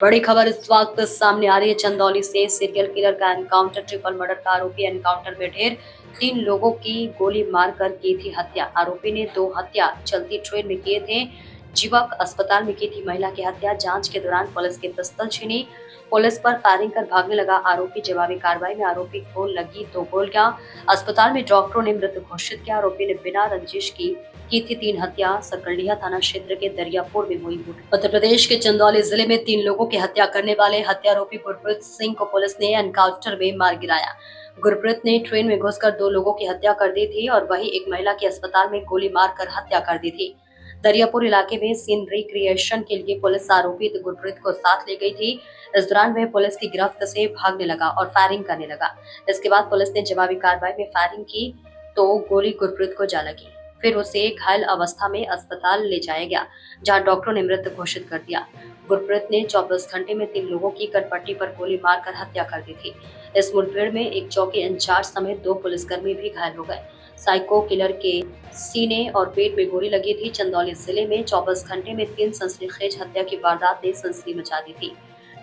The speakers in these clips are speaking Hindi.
बड़ी खबर इस वक्त सामने आ रही है। चंदौली से सीरियल किलर का एनकाउंटर, ट्रिपल मर्डर का आरोपी एनकाउंटर में ढेर, 3 लोगों की गोली मारकर की थी हत्या। आरोपी ने 2 हत्या चलती ट्रेन में किए थे। जीवक अस्पताल में की थी महिला की हत्या। जांच के दौरान पुलिस की पिस्तौल छीनी, पुलिस पर फायरिंग कर भागने लगा आरोपी। जवाबी कार्रवाई में आरोपी को लगी 2 गोलियां। अस्पताल में डॉक्टरों ने मृत घोषित किया। आरोपी ने बिना रंजिश की थी 3 हत्या। सकरलिया थाना क्षेत्र के दरियापुर में हुई। उत्तर प्रदेश के चंदौली जिले में 3 लोगों की हत्या करने वाले हत्यारोपी गुरप्रीत सिंह को पुलिस ने एनकाउंटर में मार गिराया। गुरप्रीत ने ट्रेन में घुसकर 2 लोगों की हत्या कर दी थी और वहीं एक महिला की अस्पताल में गोली मारकर हत्या कर दी थी। दरियापुर इलाके में सीन रिक्रिएशन के लिए पुलिस आरोपी गुरप्रीत को साथ ले गई थी। इस दौरान वह पुलिस की गिरफ्त से भागने लगा और फायरिंग करने लगा। इसके बाद पुलिस ने जवाबी कार्रवाई में फायरिंग की तो गोली गुरप्रीत को जा लगी। फिर उसे घायल अवस्था में अस्पताल ले जाया गया, जहां डॉक्टरों ने मृत घोषित कर दिया। गुरप्रीत ने 24 घंटे में 3 लोगों की कनपट्टी पर गोली मारकर हत्या कर दी थी। इस मुठभेड़ में एक चौकी इंचार्ज समेत 2 पुलिसकर्मी भी घायल हो गए। साइको किलर के सीने और पेट में गोली लगी थी। चंदौली जिले में 24 घंटे में 3 सनसनीखेज हत्या की वारदात ने सनसनी मचा दी थी।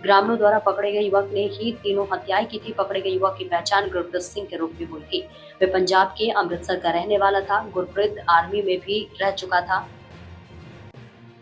ग्रामीणों द्वारा पकड़े गए युवक ने ही तीनों हत्याएं की थी। पकड़े गए युवक की पहचान गुरप्रीत सिंह के रूप में हुई थी। वे पंजाब के अमृतसर का रहने वाला था। गुरप्रीत आर्मी में भी रह चुका था।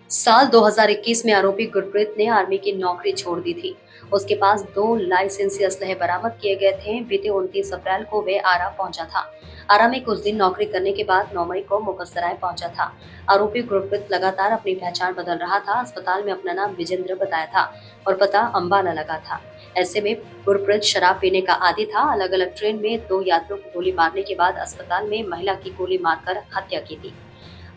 साल 2021 में आरोपी गुरप्रीत ने आर्मी की नौकरी छोड़ दी थी। उसके पास 2 लाइसेंसी असलहे बरामद किए गए थे। बीते 29 अप्रैल को वे आरा पहुंचा था। आरा में कुछ दिन नौकरी करने के बाद 9 मई को मुगलसराय पहुंचा था। आरोपी गुरप्रीत लगातार अपनी पहचान बदल रहा था। अस्पताल में अपना नाम विजेंद्र बताया था और पता अंबाला लगा था। ऐसे में गुरप्रीत शराब पीने का आदी था। अलग अलग ट्रेन में 2 यात्रियों को गोली मारने के बाद अस्पताल में महिला की गोली मारकर हत्या की थी।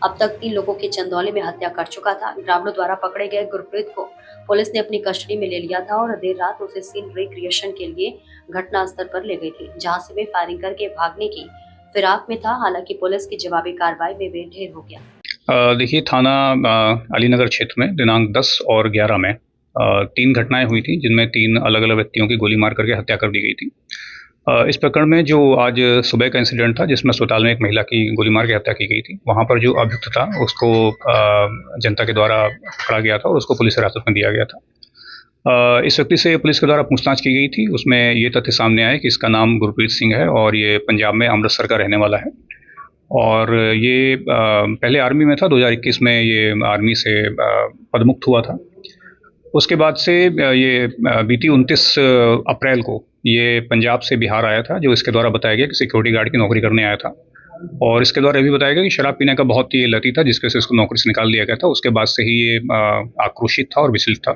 अब तक 3 लोगों की चंदौली में हत्या कर चुका था। ग्रामीणों द्वारा पकड़े गए गुरप्रीत को पुलिस ने अपनी कस्टडी में ले लिया था और देर रात उसे सीन रिक्रिएशन के लिए घटनास्थल पर ले गई थी, जहां से वे फायरिंग करके भागने की फिराक में था। हालांकि पुलिस की जवाबी कार्रवाई में वे ढेर हो गया। देखिए, थाना अलीनगर क्षेत्र में दिनांक 10 और 11 में 3 घटनाएं हुई थी, जिनमें 3 अलग अलग व्यक्तियों की गोली मार करके हत्या कर दी गई थी। इस प्रकरण में जो आज सुबह का इंसिडेंट था, जिसमें अस्पताल में एक महिला की गोली मार के हत्या की गई थी, वहाँ पर जो अभियुक्त था उसको जनता के द्वारा पकड़ा गया था और उसको पुलिस हिरासत में दिया गया था। इस व्यक्ति से पुलिस के द्वारा पूछताछ की गई थी। उसमें ये तथ्य सामने आया कि इसका नाम गुरप्रीत सिंह है और ये पंजाब में अमृतसर का रहने वाला है और ये पहले आर्मी में था। 2021 में ये आर्मी से पदमुक्त हुआ था। उसके बाद से ये बीती 29 अप्रैल को ये पंजाब से बिहार आया था, जो इसके द्वारा बताया गया कि सिक्योरिटी गार्ड की नौकरी करने आया था। और इसके द्वारा ये भी बताया गया कि शराब पीने का बहुत ही लती था, जिसकी वजह से इसको नौकरी से निकाल दिया गया था। उसके बाद से ही ये आक्रोशित था और विचलित था।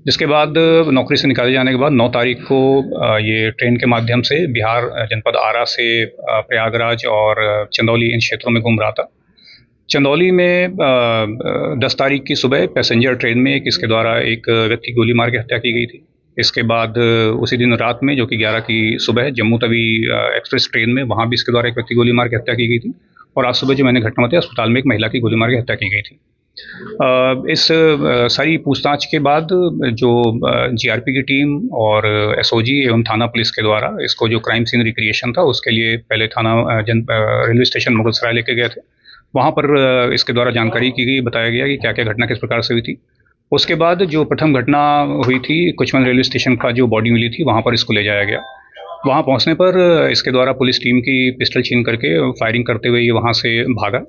जिसके बाद नौकरी से निकाले जाने के बाद 9 तारीख को ये ट्रेन के माध्यम से बिहार जनपद आरा से प्रयागराज और चंदौली इन क्षेत्रों में घूम रहा था। चंदौली में 10 तारीख की सुबह पैसेंजर ट्रेन में इसके द्वारा एक व्यक्ति गोली मार के हत्या की गई थी। इसके बाद उसी दिन रात में, जो कि 11 की सुबह, जम्मू तवी एक्सप्रेस ट्रेन में, वहाँ भी इसके द्वारा एक व्यक्ति गोली मार के हत्या की गई थी। और आज सुबह जो मैंने घटना बताई, अस्पताल में एक महिला की गोली मार के हत्या की गई थी। इस सारी पूछताछ के बाद जो जीआरपी की टीम और एसओजी एवं थाना पुलिस के द्वारा इसको जो क्राइम सीन रिक्रिएशन था, उसके लिए पहले थाना रेलवे स्टेशन मुगलसराय लेके गए थे। वहाँ पर इसके द्वारा जानकारी की गई, बताया गया कि क्या-क्या घटना किस प्रकार से हुई थी। उसके बाद जो प्रथम घटना हुई थी, कुचमन रेलवे स्टेशन का जो बॉडी मिली थी, वहाँ पर इसको ले जाया गया। वहाँ पहुँचने पर इसके द्वारा पुलिस टीम की पिस्टल छीन करके फायरिंग करते हुए ये वहाँ से भागा,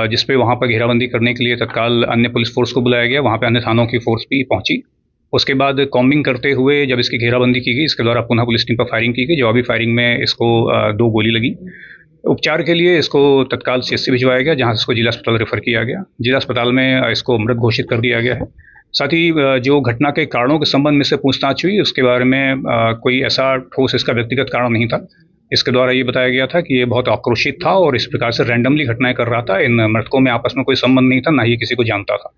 जिस पे वहाँ पर घेराबंदी करने के लिए तत्काल अन्य पुलिस फोर्स को बुलाया गया। वहाँ पे अन्य थानों की फोर्स भी पहुँची। उसके बाद कॉम्बिंग करते हुए जब इसकी घेराबंदी की गई, इसके द्वारा पुनः पुलिस टीम पर फायरिंग की गई। जवाबी फायरिंग में इसको 2 गोली लगी। उपचार के लिए इसको तत्काल सीएचसी भिजवाया गया, जहाँ से इसको जिला अस्पताल रेफर किया गया। जिला अस्पताल में इसको मृत घोषित कर दिया गया है। साथ ही जो घटना के कारणों के संबंध में से पूछताछ हुई, उसके बारे में कोई ऐसा ठोस इसका व्यक्तिगत कारण नहीं था। इसके द्वारा ये बताया गया था कि ये बहुत आक्रोशित था और इस प्रकार से रैंडमली घटनाएं कर रहा था। इन मृतकों में आपस में कोई संबंध नहीं था, ना ही किसी को जानता था।